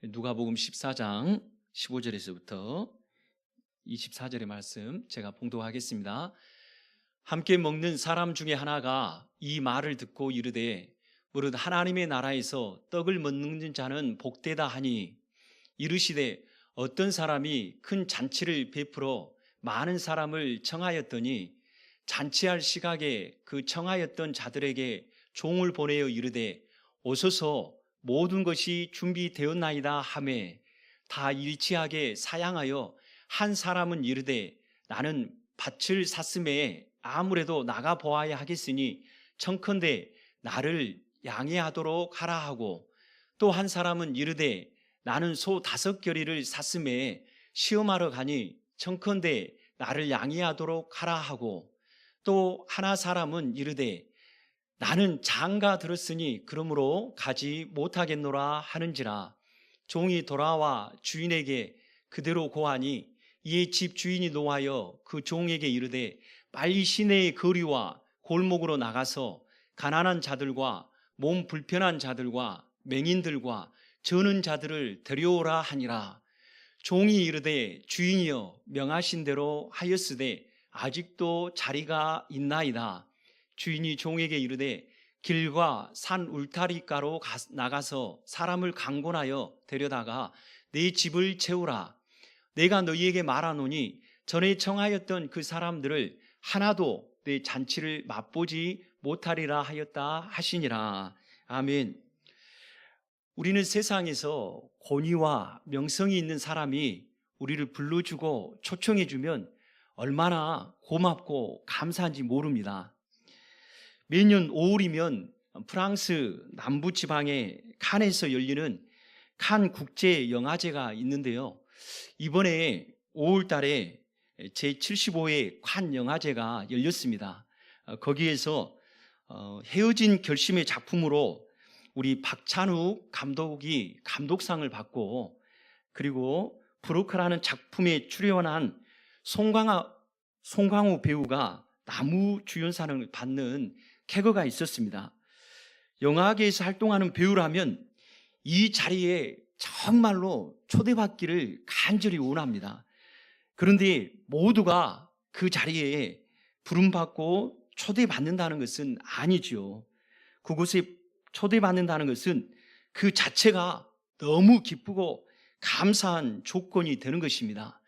누가복음 14장 15절에서부터 24절의 말씀 제가 봉독하겠습니다. 함께 먹는 사람 중에 하나가 이 말을 듣고 이르되 무릇 하나님의 나라에서 떡을 먹는 자는 복되다 하니, 이르시되 어떤 사람이 큰 잔치를 베풀어 많은 사람을 청하였더니 잔치할 시각에 그 청하였던 자들에게 종을 보내어 이르되 오소서 모든 것이 준비되었나이다 하매, 다 일치하게 사양하여 한 사람은 이르되 나는 밭을 샀음에 아무래도 나가 보아야 하겠으니 청컨대 나를 양해하도록 하라 하고, 또 한 사람은 이르되 나는 소 5겨리를 샀음에 시험하러 가니 청컨대 나를 양해하도록 하라 하고, 또 하나 사람은 이르되 나는 장가 들었으니 그러므로 가지 못하겠노라 하는지라. 종이 돌아와 주인에게 그대로 고하니 이에 집 주인이 노하여 그 종에게 이르되 빨리 시내의 거리와 골목으로 나가서 가난한 자들과 몸 불편한 자들과 맹인들과 저는 자들을 데려오라 하니라. 종이 이르되 주인이여 명하신 대로 하였으되 아직도 자리가 있나이다. 주인이 종에게 이르되 길과 산 울타리가로 나가서 사람을 강권하여 데려다가 내 집을 채우라. 내가 너희에게 말하노니 전에 청하였던 그 사람들을 하나도 내 잔치를 맛보지 못하리라 하였다 하시니라. 아멘. 우리는 세상에서 권위와 명성이 있는 사람이 우리를 불러주고 초청해주면 얼마나 고맙고 감사한지 모릅니다. 매년 5월이면 프랑스 남부지방의 칸에서 열리는 칸 국제영화제가 있는데요, 이번에 5월 달에 제75회 칸 영화제가 열렸습니다. 거기에서 헤어진 결심의 작품으로 우리 박찬욱 감독이 감독상을 받고, 그리고 브로커라는 작품에 출연한 송강호 배우가 나무주연상을 받는 쾌거가 있었습니다. 영화계에서 활동하는 배우라면 이 자리에 정말로 초대받기를 간절히 원합니다. 그런데 모두가 그 자리에 부름받고 초대받는다는 것은 아니죠. 그곳에 초대받는다는 것은 그 자체가 너무 기쁘고 감사한 조건이 되는 것입니다.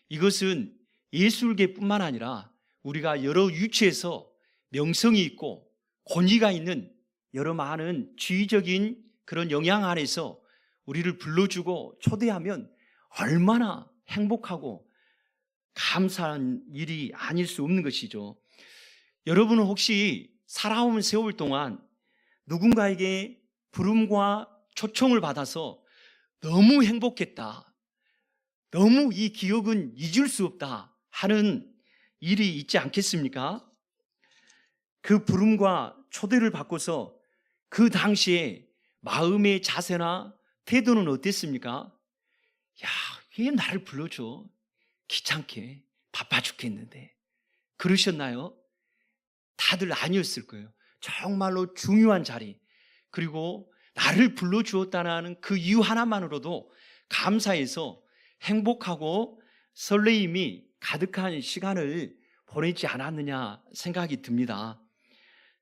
이것은 예술계뿐만 아니라 우리가 여러 위치에서 명성이 있고 권위가 있는 여러 많은 지위적인 그런 영향 안에서 우리를 불러주고 초대하면 얼마나 행복하고 감사한 일이 아닐 수 없는 것이죠. 여러분은 혹시 살아온 세월 동안 누군가에게 부름과 초청을 받아서 너무 행복했다, 너무 이 기억은 잊을 수 없다 하는 일이 있지 않겠습니까? 그 부름과 초대를 받고서 그 당시에 마음의 자세나 태도는 어땠습니까? 야, 왜 나를 불러줘? 귀찮게, 바빠 죽겠는데. 그러셨나요? 다들 아니었을 거예요. 정말로 중요한 자리, 그리고 나를 불러주었다는 그 이유 하나만으로도 감사해서 행복하고 설레임이 가득한 시간을 보내지 않았느냐 생각이 듭니다.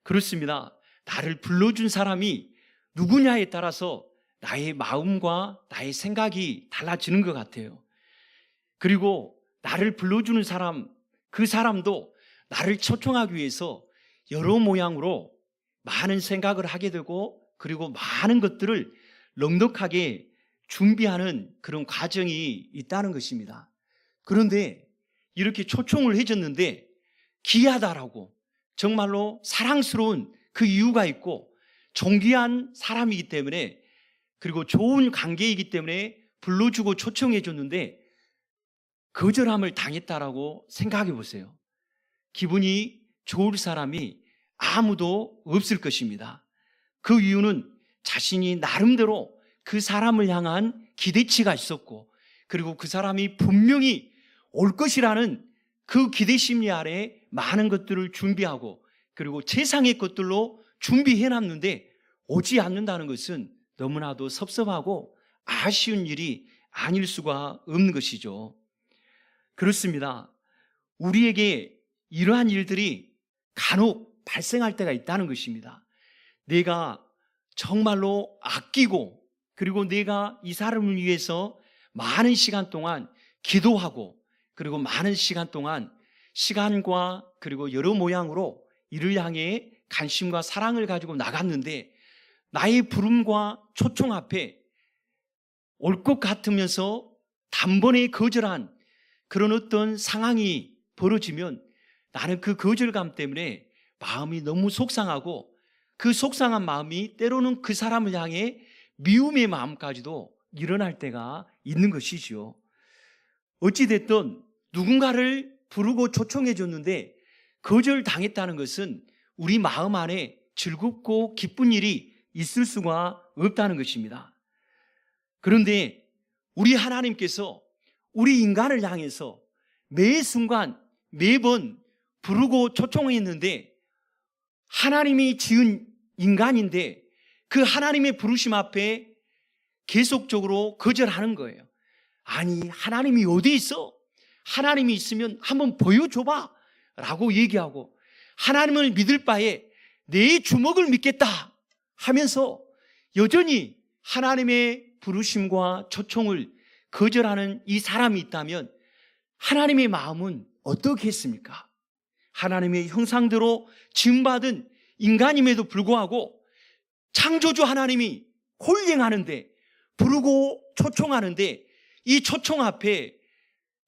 그렇습니다. 나를 불러준 사람이 누구냐에 따라서 나의 마음과 나의 생각이 달라지는 것 같아요. 그리고 나를 불러주는 사람, 그 사람도 나를 초청하기 위해서 여러 모양으로 많은 생각을 하게 되고, 그리고 많은 것들을 넉넉하게 준비하는 그런 과정이 있다는 것입니다. 그런데 이렇게 초청을 해줬는데 귀하다라고, 정말로 사랑스러운 그 이유가 있고 존귀한 사람이기 때문에, 그리고 좋은 관계이기 때문에 불러주고 초청해 줬는데 거절함을 당했다라고 생각해 보세요. 기분이 좋을 사람이 아무도 없을 것입니다. 그 이유는 자신이 나름대로 그 사람을 향한 기대치가 있었고, 그리고 그 사람이 분명히 올 것이라는 그 기대 심리 아래 많은 것들을 준비하고, 그리고 최상의 것들로 준비해 놨는데 오지 않는다는 것은 너무나도 섭섭하고 아쉬운 일이 아닐 수가 없는 것이죠. 그렇습니다. 우리에게 이러한 일들이 간혹 발생할 때가 있다는 것입니다. 내가 정말로 아끼고 그리고 내가 이 사람을 위해서 많은 시간 동안 기도하고 그리고 많은 시간 동안 시간과 그리고 여러 모양으로 이를 향해 관심과 사랑을 가지고 나갔는데 나의 부름과 초청 앞에 올 것 같으면서 단번에 거절한 그런 어떤 상황이 벌어지면 나는 그 거절감 때문에 마음이 너무 속상하고 그 속상한 마음이 때로는 그 사람을 향해 미움의 마음까지도 일어날 때가 있는 것이지요. 어찌됐든 누군가를 부르고 초청해 줬는데 거절당했다는 것은 우리 마음 안에 즐겁고 기쁜 일이 있을 수가 없다는 것입니다. 그런데 우리 하나님께서 우리 인간을 향해서 매 순간 매번 부르고 초청했는데 하나님이 지은 인간인데 그 하나님의 부르심 앞에 계속적으로 거절하는 거예요. 아니, 하나님이 어디 있어? 하나님이 있으면 한번 보여줘봐 라고 얘기하고 하나님을 믿을 바에 내 주먹을 믿겠다 하면서 여전히 하나님의 부르심과 초청을 거절하는 이 사람이 있다면 하나님의 마음은 어떻겠습니까? 하나님의 형상대로 지음받은 인간임에도 불구하고 창조주 하나님이 콜링하는데 부르고 초청하는데 이 초청 앞에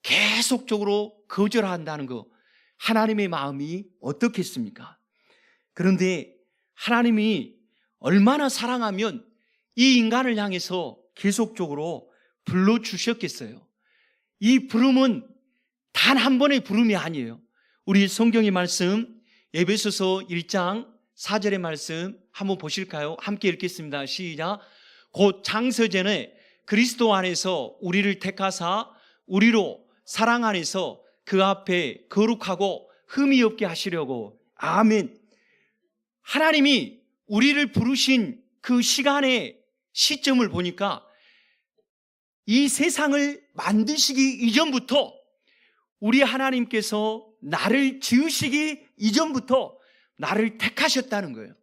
계속적으로 거절한다는 거 하나님의 마음이 어떻겠습니까? 그런데 하나님이 얼마나 사랑하면 이 인간을 향해서 계속적으로 불러주셨겠어요. 이 부름은 단 한 번의 부름이 아니에요. 우리 성경의 말씀 에베소서 1장 4절의 말씀 한번 보실까요? 함께 읽겠습니다. 시작. 곧 창세전에 그리스도 안에서 우리를 택하사 우리로 사랑 안에서 그 앞에 거룩하고 흠이 없게 하시려고. 아멘. 하나님이 우리를 부르신 그 시간의 시점을 보니까 이 세상을 만드시기 이전부터 우리 하나님께서 나를 지으시기 이전부터 나를 택하셨다는 거예요.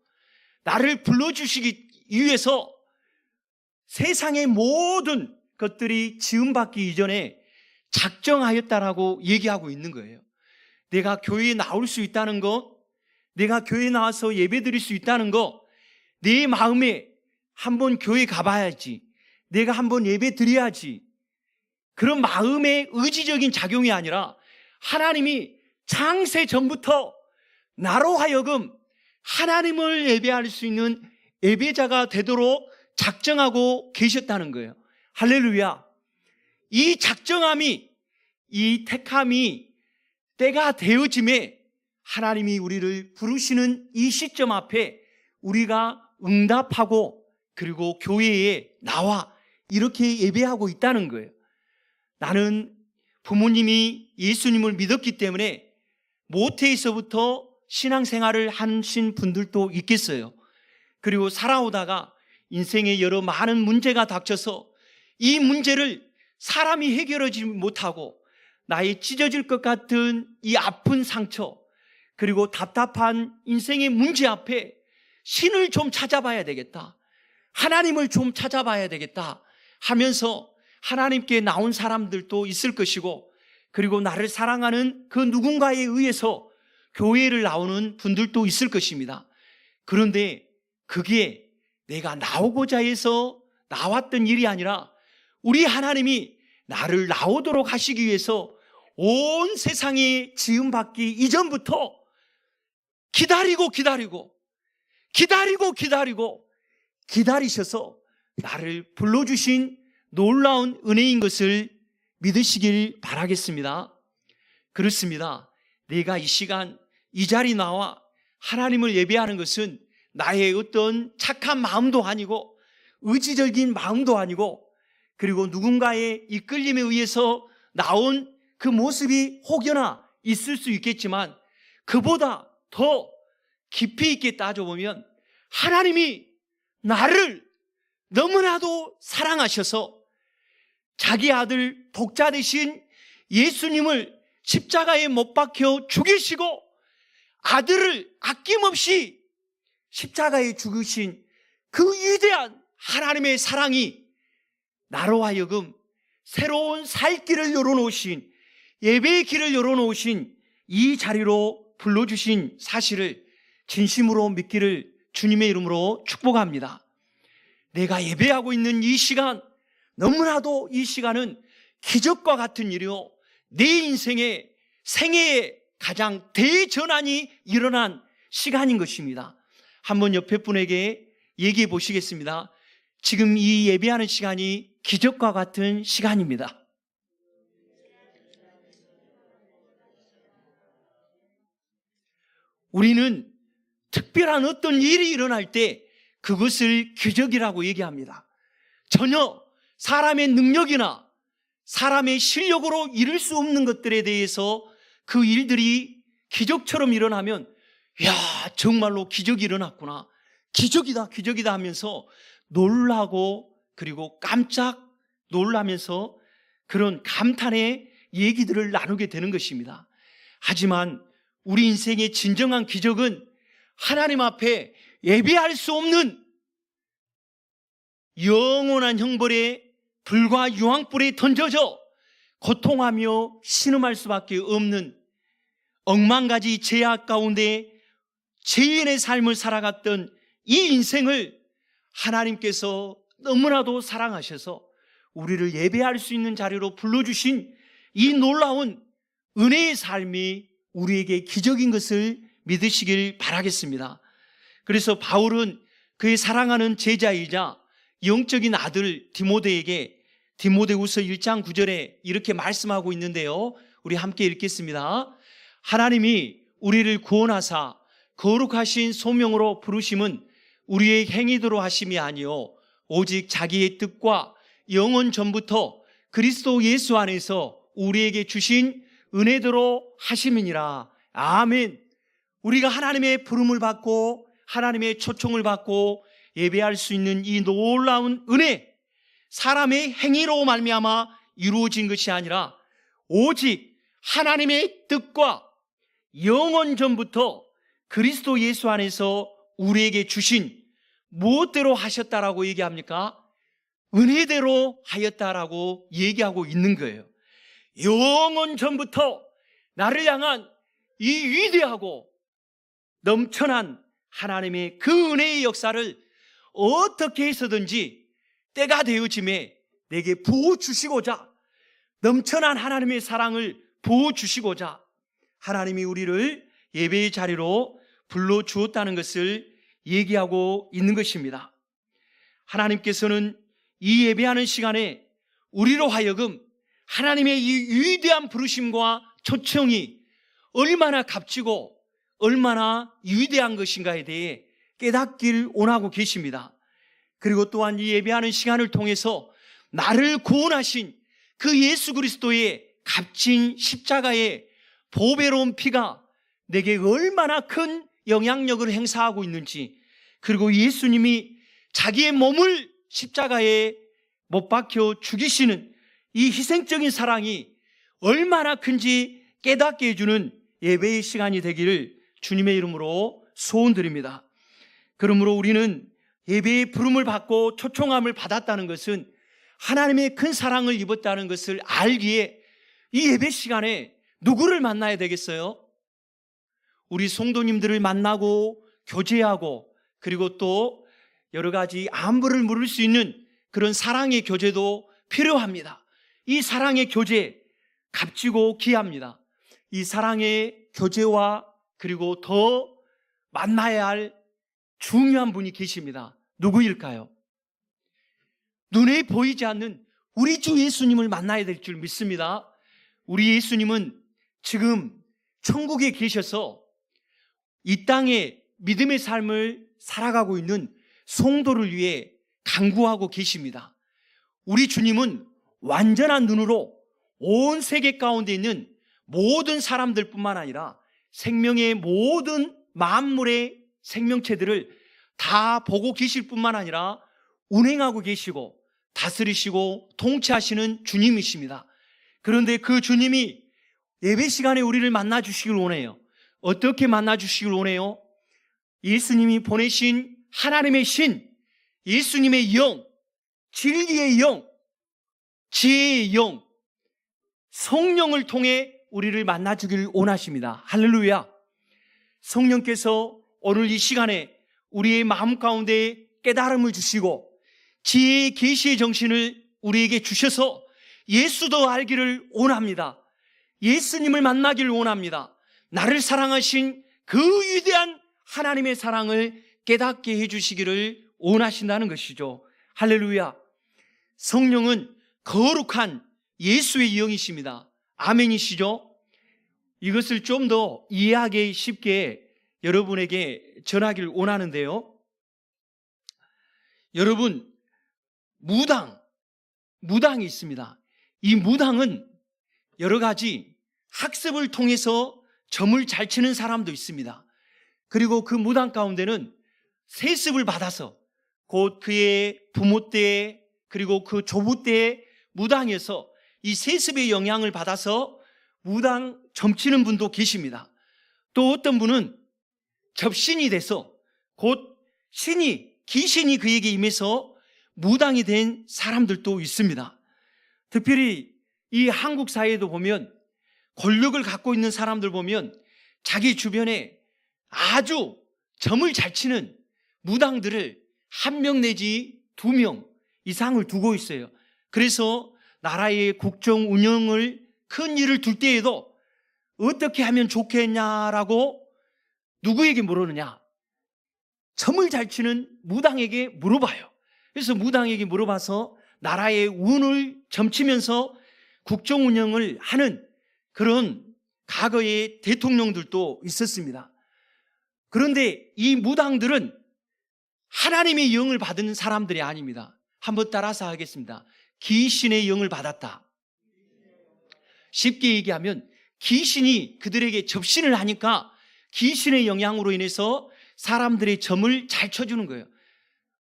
나를 불러주시기 위해서 세상의 모든 것들이 지음받기 이전에 작정하였다라고 얘기하고 있는 거예요. 내가 교회에 나올 수 있다는 것, 내가 교회에 나와서 예배 드릴 수 있다는 것, 내 마음에 한번 교회 가봐야지, 내가 한번 예배 드려야지, 그런 마음의 의지적인 작용이 아니라 하나님이 창세 전부터 나로 하여금 하나님을 예배할 수 있는 예배자가 되도록 작정하고 계셨다는 거예요. 할렐루야. 이 작정함이, 이 택함이 때가 되어짐에 하나님이 우리를 부르시는 이 시점 앞에 우리가 응답하고 그리고 교회에 나와 이렇게 예배하고 있다는 거예요. 나는 부모님이 예수님을 믿었기 때문에 모태에서부터 신앙생활을 하신 분들도 있겠어요. 그리고 살아오다가 인생에 여러 많은 문제가 닥쳐서 이 문제를 사람이 해결하지 못하고 나의 찢어질 것 같은 이 아픈 상처 그리고 답답한 인생의 문제 앞에 신을 좀 찾아봐야 되겠다, 하나님을 좀 찾아봐야 되겠다 하면서 하나님께 나온 사람들도 있을 것이고 그리고 나를 사랑하는 그 누군가에 의해서 교회를 나오는 분들도 있을 것입니다. 그런데 그게 내가 나오고자 해서 나왔던 일이 아니라 우리 하나님이 나를 나오도록 하시기 위해서 온 세상이 지음받기 이전부터 기다리셔서 나를 불러주신 놀라운 은혜인 것을 믿으시길 바라겠습니다. 그렇습니다. 내가 이 시간 이 자리 나와 하나님을 예배하는 것은 나의 어떤 착한 마음도 아니고 의지적인 마음도 아니고 그리고 누군가의 이끌림에 의해서 나온 그 모습이 혹여나 있을 수 있겠지만 그보다 더 깊이 있게 따져보면 하나님이 나를 너무나도 사랑하셔서 자기 아들 독자 되신 예수님을 십자가에 못 박혀 죽이시고 아들을 아낌없이 십자가에 죽으신 그 위대한 하나님의 사랑이 나로 하여금 새로운 살 길을 열어놓으신, 예배의 길을 열어놓으신 이 자리로 불러주신 사실을 진심으로 믿기를 주님의 이름으로 축복합니다. 내가 예배하고 있는 이 시간, 너무나도 이 시간은 기적과 같은 일이요, 내 인생의 생애의 가장 대전환이 일어난 시간인 것입니다. 한번 옆에 분에게 얘기해 보시겠습니다. 지금 이 예배하는 시간이 기적과 같은 시간입니다. 우리는 특별한 어떤 일이 일어날 때 그것을 기적이라고 얘기합니다. 전혀 사람의 능력이나 사람의 실력으로 이룰 수 없는 것들에 대해서 그 일들이 기적처럼 일어나면, 야, 정말로 기적이 일어났구나, 기적이다, 기적이다 하면서 놀라고, 그리고 깜짝 놀라면서 그런 감탄의 얘기들을 나누게 되는 것입니다. 하지만 우리 인생의 진정한 기적은 하나님 앞에 예배할 수 없는 영원한 형벌에 불과 유황불에 던져져 고통하며 신음할 수밖에 없는 억만가지 죄악 가운데 죄인의 삶을 살아갔던 이 인생을 하나님께서 너무나도 사랑하셔서 우리를 예배할 수 있는 자리로 불러주신 이 놀라운 은혜의 삶이 우리에게 기적인 것을 믿으시길 바라겠습니다. 그래서 바울은 그의 사랑하는 제자이자 영적인 아들 디모데에게 디모데후서 1장 9절에 이렇게 말씀하고 있는데요, 우리 함께 읽겠습니다. 하나님이 우리를 구원하사 거룩하신 소명으로 부르심은 우리의 행위대로 하심이 아니요 오직 자기의 뜻과 영원 전부터 그리스도 예수 안에서 우리에게 주신 은혜대로 하심이니라. 아멘. 우리가 하나님의 부름을 받고 하나님의 초청을 받고 예배할 수 있는 이 놀라운 은혜, 사람의 행위로 말미암아 이루어진 것이 아니라 오직 하나님의 뜻과 영원 전부터 그리스도 예수 안에서 우리에게 주신 무엇대로 하셨다라고 얘기합니까? 은혜대로 하였다라고 얘기하고 있는 거예요. 영원 전부터 나를 향한 이 위대하고 넘쳐난 하나님의 그 은혜의 역사를 어떻게 해서든지 때가 되어짐에 내게 부어주시고자, 넘쳐난 하나님의 사랑을 부어주시고자 하나님이 우리를 예배의 자리로 불러주었다는 것을 얘기하고 있는 것입니다. 하나님께서는 이 예배하는 시간에 우리로 하여금 하나님의 이 위대한 부르심과 초청이 얼마나 값지고 얼마나 위대한 것인가에 대해 깨닫길 원하고 계십니다. 그리고 또한 이 예배하는 시간을 통해서 나를 구원하신 그 예수 그리스도의 값진 십자가의 보배로운 피가 내게 얼마나 큰 영향력을 행사하고 있는지, 그리고 예수님이 자기의 몸을 십자가에 못 박혀 죽이시는 이 희생적인 사랑이 얼마나 큰지 깨닫게 해주는 예배의 시간이 되기를 주님의 이름으로 소원드립니다. 그러므로 우리는 예배의 부름을 받고 초청함을 받았다는 것은 하나님의 큰 사랑을 입었다는 것을 알기에 이 예배 시간에 누구를 만나야 되겠어요? 우리 성도님들을 만나고 교제하고, 그리고 또 여러 가지 안부를 물을 수 있는 그런 사랑의 교제도 필요합니다. 이 사랑의 교제 값지고 귀합니다. 이 사랑의 교제와 그리고 더 만나야 할 중요한 분이 계십니다. 누구일까요? 눈에 보이지 않는 우리 주 예수님을 만나야 될 줄 믿습니다. 우리 예수님은 지금 천국에 계셔서 이 땅에 믿음의 삶을 살아가고 있는 성도를 위해 간구하고 계십니다. 우리 주님은 완전한 눈으로 온 세계 가운데 있는 모든 사람들뿐만 아니라 생명의 모든 만물의 생명체들을 다 보고 계실 뿐만 아니라 운행하고 계시고 다스리시고 통치하시는 주님이십니다. 그런데 그 주님이 예배 시간에 우리를 만나 주시길 원해요. 어떻게 만나 주시길 원해요? 예수님이 보내신 하나님의 신, 예수님의 영, 진리의 영, 지혜의 영, 성령을 통해 우리를 만나 주길 원하십니다. 할렐루야. 성령께서 오늘 이 시간에 우리의 마음 가운데 깨달음을 주시고 지혜의 계시의 정신을 우리에게 주셔서 예수도 알기를 원합니다. 예수님을 만나기를 원합니다. 나를 사랑하신 그 위대한 하나님의 사랑을 깨닫게 해주시기를 원하신다는 것이죠. 할렐루야. 성령은 거룩한 예수의 영이십니다. 아멘이시죠? 이것을 좀 더 이해하기 쉽게 여러분에게 전하기를 원하는데요. 여러분, 무당이 있습니다. 이 무당은 여러 가지 학습을 통해서 점을 잘 치는 사람도 있습니다. 그리고 그 무당 가운데는 세습을 받아서 곧 그의 부모 때 그리고 그 조부 때의 무당에서 이 세습의 영향을 받아서 무당 점치는 분도 계십니다. 또 어떤 분은 접신이 돼서 곧 귀신이 그에게 임해서 무당이 된 사람들도 있습니다. 특별히 이 한국 사회에도 보면 권력을 갖고 있는 사람들 보면 자기 주변에 아주 점을 잘 치는 무당들을 1명 내지 2명 이상을 두고 있어요. 그래서 나라의 국정 운영을 큰 일을 둘 때에도 어떻게 하면 좋겠냐라고 누구에게 물으느냐? 점을 잘 치는 무당에게 물어봐요. 그래서 무당에게 물어봐서 나라의 운을 점치면서 국정 운영을 하는 그런 과거의 대통령들도 있었습니다. 그런데 이 무당들은 하나님의 영을 받은 사람들이 아닙니다. 한번 따라서 하겠습니다. 귀신의 영을 받았다. 쉽게 얘기하면 귀신이 그들에게 접신을 하니까 귀신의 영향으로 인해서 사람들의 점을 잘 쳐주는 거예요.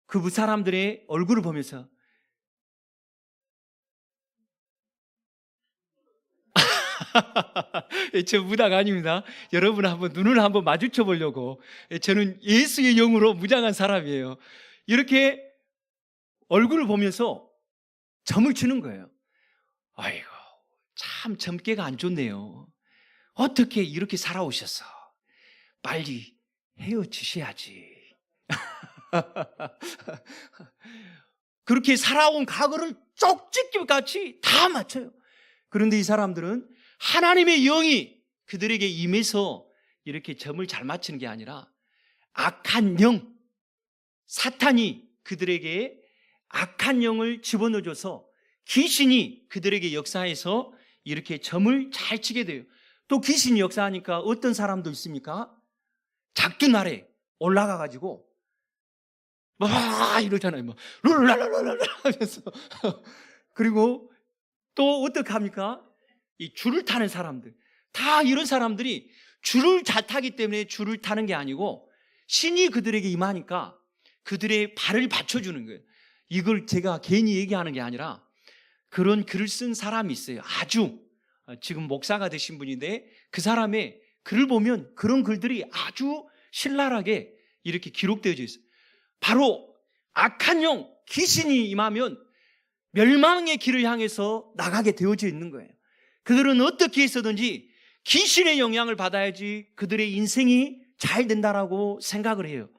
그 사람들의 얼굴을 보면서 저 무당 아닙니다. 여러분 한번 눈을 한번 마주쳐 보려고. 저는 예수의 영으로 무장한 사람이에요. 이렇게 얼굴을 보면서 점을 치는 거예요. 아이고, 참 점괘가 안 좋네요. 어떻게 이렇게 살아오셨어? 빨리 헤어지셔야지. 그렇게 살아온 과거를 쪽집게같이 다 맞춰요. 그런데 이 사람들은 하나님의 영이 그들에게 임해서 이렇게 점을 잘 맞추는 게 아니라 악한 영, 사탄이 그들에게 악한 영을 집어넣어줘서 귀신이 그들에게 역사해서 이렇게 점을 잘 치게 돼요. 또 귀신이 역사하니까 어떤 사람도 있습니까? 작두 날에 올라가가지고 막 이러잖아요. 막 룰랄랄랄랄 하면서 그리고 또 어떻게 합니까? 이 줄을 타는 사람들, 다 이런 사람들이 줄을 잘 타기 때문에 줄을 타는 게 아니고 신이 그들에게 임하니까 그들의 발을 받쳐주는 거예요. 이걸 제가 괜히 얘기하는 게 아니라 그런 글을 쓴 사람이 있어요. 아주 지금 목사가 되신 분인데 그 사람의 글을 보면 그런 글들이 아주 신랄하게 이렇게 기록되어져 있어요. 바로 악한 영, 귀신이 임하면 멸망의 길을 향해서 나가게 되어져 있는 거예요. 그들은 어떻게 해서든지 귀신의 영향을 받아야지 그들의 인생이 잘 된다라고 생각을 해요.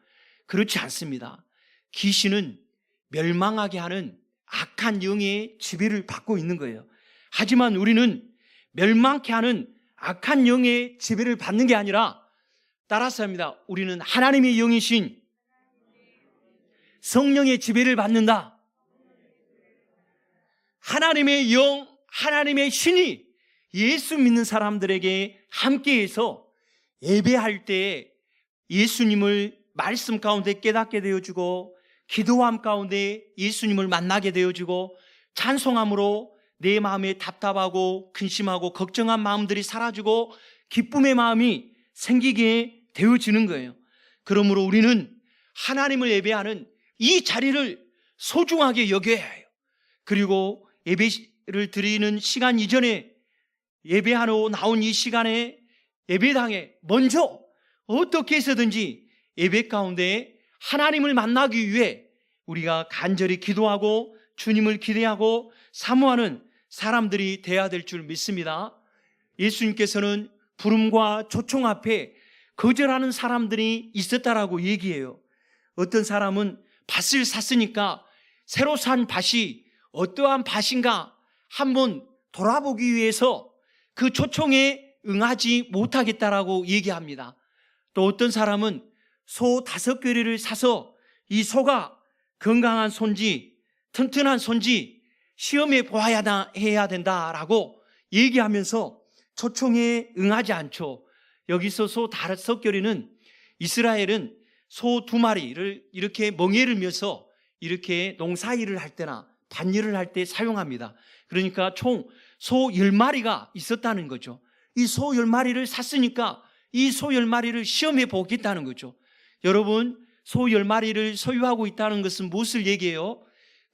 그렇지 않습니다. 귀신은 멸망하게 하는 악한 영의 지배를 받고 있는 거예요. 하지만 우리는 멸망케 하는 악한 영의 지배를 받는 게 아니라 따라서 합니다. 우리는 하나님의 영이신 성령의 지배를 받는다. 하나님의 영, 하나님의 신이 예수 믿는 사람들에게 함께해서 예배할 때 예수님을 말씀 가운데 깨닫게 되어주고 기도함 가운데 예수님을 만나게 되어주고 찬송함으로 내 마음에 답답하고 근심하고 걱정한 마음들이 사라지고 기쁨의 마음이 생기게 되어지는 거예요. 그러므로 우리는 하나님을 예배하는 이 자리를 소중하게 여겨야 해요. 그리고 예배를 드리는 시간 이전에 예배하러 나온 이 시간에 예배당에 먼저 어떻게 해서든지 예배 가운데 하나님을 만나기 위해 우리가 간절히 기도하고 주님을 기대하고 사모하는 사람들이 되어야 될 줄 믿습니다. 예수님께서는 부름과 초청 앞에 거절하는 사람들이 있었다라고 얘기해요. 어떤 사람은 밭을 샀으니까 새로 산 밭이 어떠한 밭인가 한번 돌아보기 위해서 그 초청에 응하지 못하겠다라고 얘기합니다. 또 어떤 사람은 소 5마리를 사서 이 소가 건강한 소인지 튼튼한 소인지 시험해 보아야 해야 된다라고 얘기하면서 초청에 응하지 않죠. 여기서 소 5마리는 이스라엘은 소 2마리를 이렇게 멍에를 메서 이렇게 농사일을 할 때나 밭일을 할 때 사용합니다. 그러니까 총 소 10마리가 있었다는 거죠. 이 소 10마리를 샀으니까 이 소 10마리를 시험해 보겠다는 거죠. 여러분, 소 10마리를 소유하고 있다는 것은 무엇을 얘기해요?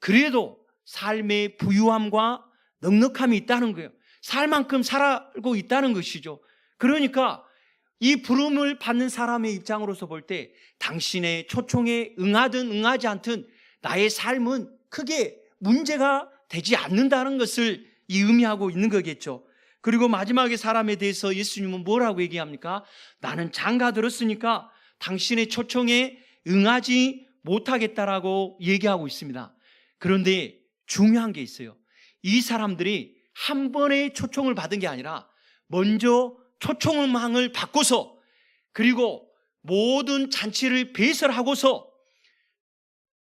그래도 삶의 부유함과 넉넉함이 있다는 거예요. 살 만큼 살고 있다는 것이죠. 그러니까 이 부름을 받는 사람의 입장으로서 볼 때 당신의 초청에 응하든 응하지 않든 나의 삶은 크게 문제가 되지 않는다는 것을 의미하고 있는 거겠죠. 그리고 마지막에 사람에 대해서 예수님은 뭐라고 얘기합니까? 나는 장가 들었으니까 당신의 초청에 응하지 못하겠다라고 얘기하고 있습니다. 그런데 중요한 게 있어요. 이 사람들이 한 번의 초청을 받은 게 아니라 먼저 초청망을 바꿔서 그리고 모든 잔치를 배설하고서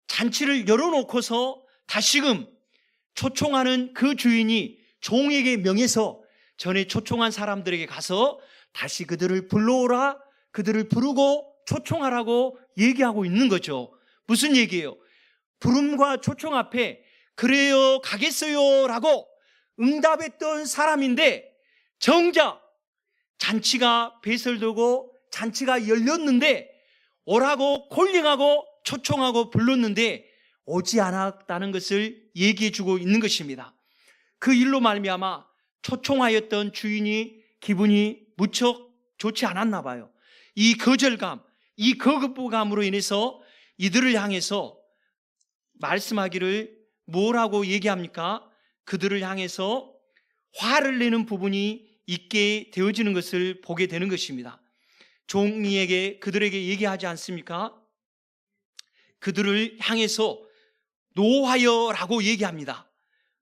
잔치를 열어놓고서 다시금 초청하는 그 주인이 종에게 명해서 전에 초청한 사람들에게 가서 다시 그들을 불러오라, 그들을 부르고 초청하라고 얘기하고 있는 거죠. 무슨 얘기예요? 부름과 초청 앞에 그래요 가겠어요 라고 응답했던 사람인데 정작 잔치가 배설되고 잔치가 열렸는데 오라고 콜링하고 초청하고 불렀는데 오지 않았다는 것을 얘기해 주고 있는 것입니다. 그 일로 말미암아 초청하였던 주인이 기분이 무척 좋지 않았나 봐요. 이 거절감, 이 거부감으로 인해서 이들을 향해서 말씀하기를 뭐라고 얘기합니까? 그들을 향해서 화를 내는 부분이 있게 되어지는 것을 보게 되는 것입니다. 종이에게 그들에게 얘기하지 않습니까? 그들을 향해서 노하여라고 얘기합니다.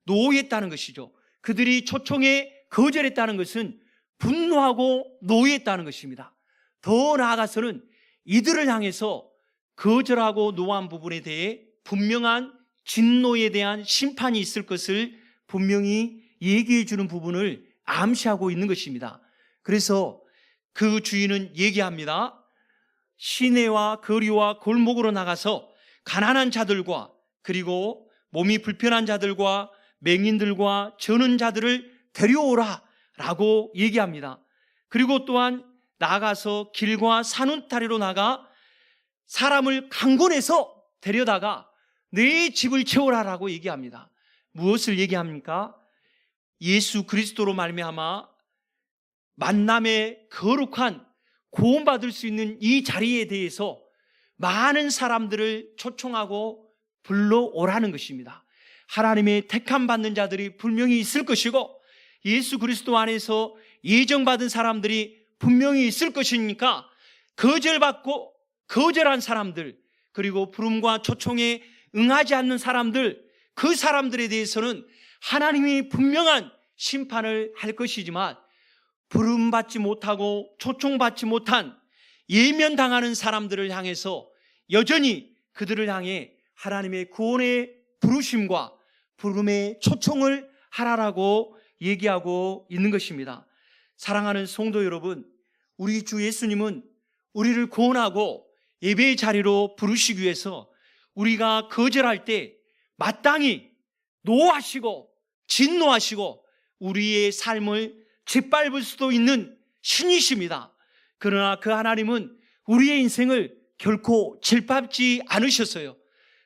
노했다는 것이죠. 그들이 초청에 거절했다는 것은 분노하고 노했다는 것입니다. 더 나아가서는 이들을 향해서 거절하고 노한 부분에 대해 분명한 진노에 대한 심판이 있을 것을 분명히 얘기해 주는 부분을 암시하고 있는 것입니다. 그래서 그 주인은 얘기합니다. 시내와 거리와 골목으로 나가서 가난한 자들과 그리고 몸이 불편한 자들과 맹인들과 저는 자들을 데려오라 라고 얘기합니다. 그리고 또한 나가서 길과 산울타리로 나가 사람을 강권해서 데려다가 내 집을 채우라라고 얘기합니다. 무엇을 얘기합니까? 예수 그리스도로 말미암아 만남의 거룩한 구원받을 수 있는 이 자리에 대해서 많은 사람들을 초청하고 불러오라는 것입니다. 하나님의 택함 받는 자들이 분명히 있을 것이고 예수 그리스도 안에서 예정받은 사람들이 분명히 있을 것이니까 거절받고 거절한 사람들 그리고 부름과 초청에 응하지 않는 사람들 그 사람들에 대해서는 하나님이 분명한 심판을 할 것이지만 부름받지 못하고 초청받지 못한 예면당하는 사람들을 향해서 여전히 그들을 향해 하나님의 구원의 부르심과 부름의 초청을 하라라고 얘기하고 있는 것입니다. 사랑하는 성도 여러분, 우리 주 예수님은 우리를 구원하고 예배의 자리로 부르시기 위해서 우리가 거절할 때 마땅히 노하시고 진노하시고 우리의 삶을 짓밟을 수도 있는 신이십니다. 그러나 그 하나님은 우리의 인생을 결코 짓밟지 않으셨어요.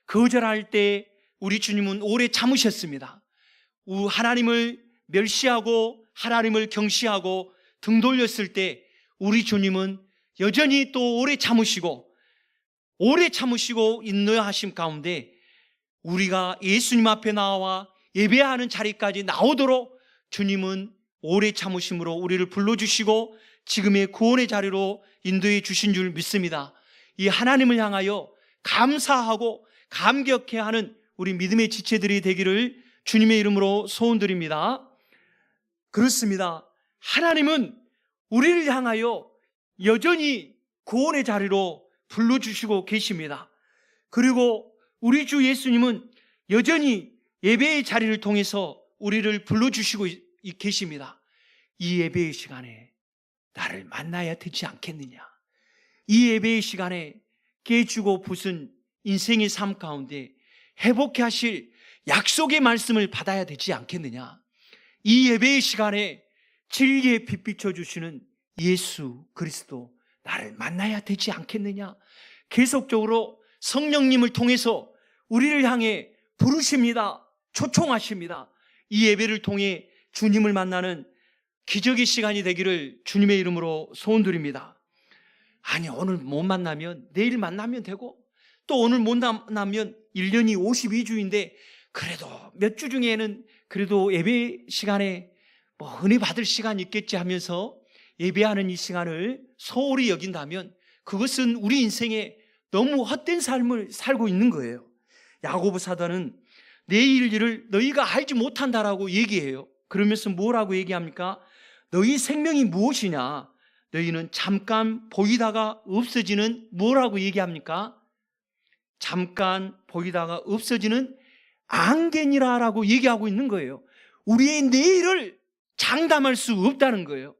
거절할 때 우리 주님은 오래 참으셨습니다. 하나님을 멸시하고 하나님을 경시하고 등 돌렸을 때 우리 주님은 여전히 또 오래 참으시고 인내하심 가운데 우리가 예수님 앞에 나와 예배하는 자리까지 나오도록 주님은 오래 참으심으로 우리를 불러주시고 지금의 구원의 자리로 인도해 주신 줄 믿습니다. 이 하나님을 향하여 감사하고 감격해하는 우리 믿음의 지체들이 되기를 주님의 이름으로 소원드립니다. 그렇습니다. 하나님은 우리를 향하여 여전히 구원의 자리로 불러주시고 계십니다. 그리고 우리 주 예수님은 여전히 예배의 자리를 통해서 우리를 불러주시고 계십니다. 이 예배의 시간에 나를 만나야 되지 않겠느냐? 이 예배의 시간에 깨지고 부순 인생의 삶 가운데 회복해 하실 약속의 말씀을 받아야 되지 않겠느냐? 이 예배의 시간에 진리의 빛 비춰주시는 예수 그리스도 나를 만나야 되지 않겠느냐? 계속적으로 성령님을 통해서 우리를 향해 부르십니다. 초청하십니다. 이 예배를 통해 주님을 만나는 기적의 시간이 되기를 주님의 이름으로 소원드립니다. 아니, 오늘 못 만나면 내일 만나면 되고, 또 오늘 못 만나면 1년이 52주인데 그래도 몇 주 중에는 그래도 예배 시간에 은혜 받을 시간이 있겠지 하면서 예배하는 이 시간을 소홀히 여긴다면 그것은 우리 인생에 너무 헛된 삶을 살고 있는 거예요. 야고보 사도는 내일 일을 너희가 알지 못한다라고 얘기해요. 그러면서 뭐라고 얘기합니까? 너희 생명이 무엇이냐? 너희는 잠깐 보이다가 없어지는 뭐라고 얘기합니까? 잠깐 보이다가 없어지는 안개니라라고 얘기하고 있는 거예요. 우리의 내일을 장담할 수 없다는 거예요.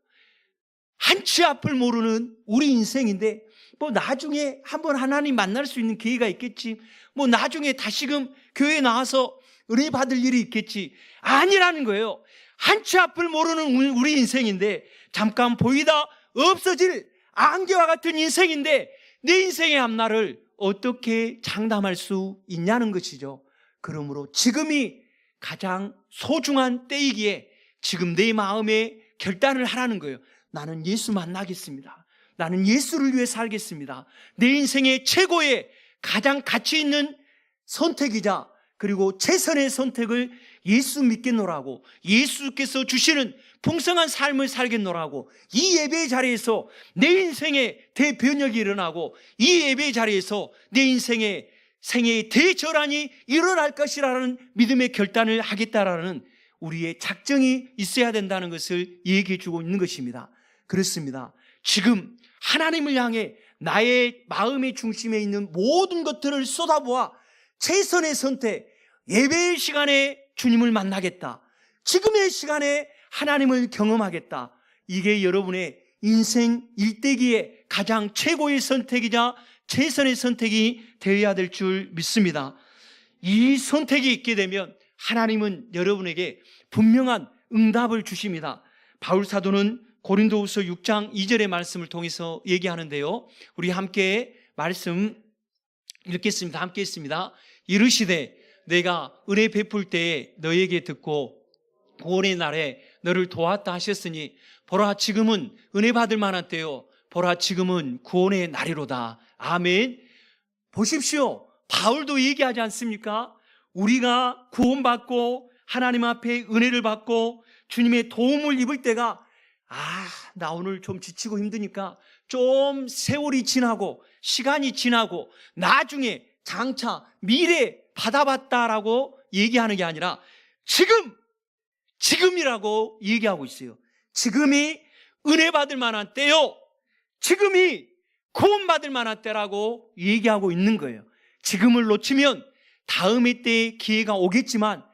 한치 앞을 모르는 우리 인생인데 나중에 한번 하나님 만날 수 있는 기회가 있겠지, 나중에 다시금 교회에 나와서 은혜 받을 일이 있겠지, 아니라는 거예요. 한치 앞을 모르는 우리 인생인데, 잠깐 보이다 없어질 안개와 같은 인생인데 내 인생의 앞날을 어떻게 장담할 수 있냐는 것이죠. 그러므로 지금이 가장 소중한 때이기에 지금 내 마음에 결단을 하라는 거예요. 나는 예수 만나겠습니다. 나는 예수를 위해 살겠습니다. 내 인생의 최고의 가장 가치 있는 선택이자 그리고 최선의 선택을 예수 믿겠노라고, 예수께서 주시는 풍성한 삶을 살겠노라고, 이 예배의 자리에서 내 인생의 대변혁이 일어나고 이 예배의 자리에서 내 인생의 생애의 대전환이 일어날 것이라는 믿음의 결단을 하겠다라는 우리의 작정이 있어야 된다는 것을 얘기해 주고 있는 것입니다. 그렇습니다. 지금 하나님을 향해 나의 마음의 중심에 있는 모든 것들을 쏟아부어 최선의 선택, 예배의 시간에 주님을 만나겠다, 지금의 시간에 하나님을 경험하겠다, 이게 여러분의 인생 일대기의 가장 최고의 선택이자 최선의 선택이 되어야 될 줄 믿습니다. 이 선택이 있게 되면 하나님은 여러분에게 분명한 응답을 주십니다. 바울 사도는 고린도후서 6장 2절의 말씀을 통해서 얘기하는데요, 우리 함께 말씀 읽겠습니다. 함께 있습니다. 이르시되 내가 은혜 베풀 때에 너에게 듣고 구원의 날에 너를 도왔다 하셨으니 보라 지금은 은혜 받을 만한 때요, 보라 지금은 구원의 날이로다. 아멘. 보십시오, 바울도 얘기하지 않습니까? 우리가 구원받고 하나님 앞에 은혜를 받고 주님의 도움을 입을 때가, 나 오늘 좀 지치고 힘드니까 좀 세월이 지나고 시간이 지나고 나중에 장차 미래 받아봤다라고 얘기하는 게 아니라 지금이라고 얘기하고 있어요. 지금이 은혜 받을 만한 때요, 지금이 구원받을 만한 때라고 얘기하고 있는 거예요. 지금을 놓치면 다음의 때에 기회가 오겠지만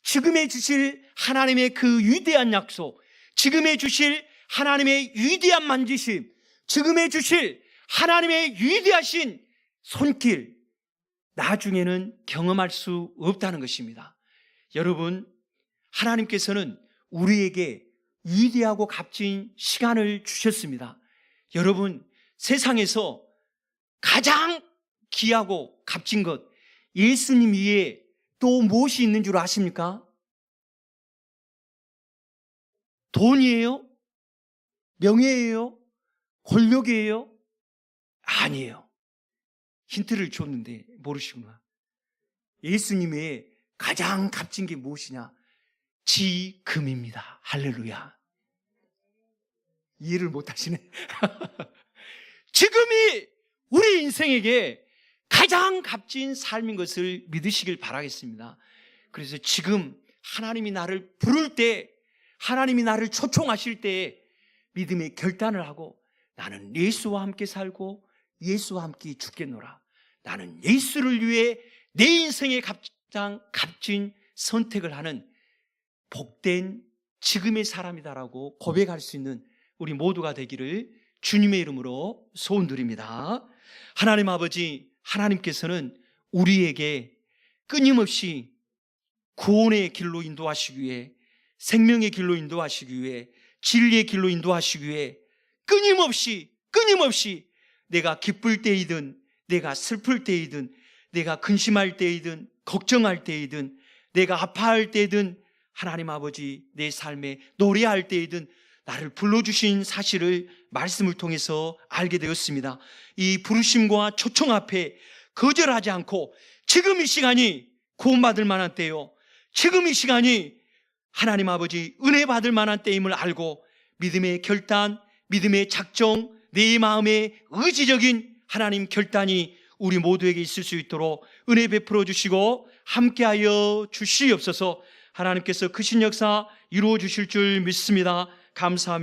지금에 주실 하나님의 그 위대한 약속, 지금에 주실 하나님의 위대한 만지심, 지금에 주실 하나님의 위대하신 손길, 나중에는 경험할 수 없다는 것입니다. 여러분, 하나님께서는 우리에게 위대하고 값진 시간을 주셨습니다. 여러분, 세상에서 가장 귀하고 값진 것, 예수님 위에 또 무엇이 있는 줄 아십니까? 돈이에요? 명예예요? 권력이에요? 아니에요. 힌트를 줬는데 모르시구나. 예수님의 가장 값진 게 무엇이냐? 지금입니다. 할렐루야. 이해를 못 하시네. 지금이 우리 인생에게 가장 값진 삶인 것을 믿으시길 바라겠습니다. 그래서 지금 하나님이 나를 부를 때, 하나님이 나를 초청하실 때 믿음의 결단을 하고 나는 예수와 함께 살고 예수와 함께 죽겠노라. 나는 예수를 위해 내 인생의 가장 값진 선택을 하는 복된 지금의 사람이다라고 고백할 수 있는 우리 모두가 되기를 주님의 이름으로 소원드립니다. 하나님 아버지, 하나님께서는 우리에게 끊임없이 구원의 길로 인도하시기 위해, 생명의 길로 인도하시기 위해, 진리의 길로 인도하시기 위해 끊임없이 내가 기쁠 때이든 내가 슬플 때이든 내가 근심할 때이든 걱정할 때이든 내가 아파할 때이든 하나님 아버지 내 삶에 노래할 때이든 나를 불러주신 사실을 말씀을 통해서 알게 되었습니다. 이 부르심과 초청 앞에 거절하지 않고 지금 이 시간이 구원받을 만한 때요, 지금 이 시간이 하나님 아버지 은혜 받을 만한 때임을 알고 믿음의 결단, 믿음의 작정, 내 마음의 의지적인 하나님 결단이 우리 모두에게 있을 수 있도록 은혜 베풀어 주시고 함께하여 주시옵소서. 하나님께서 크신 역사 이루어 주실 줄 믿습니다. 감사하며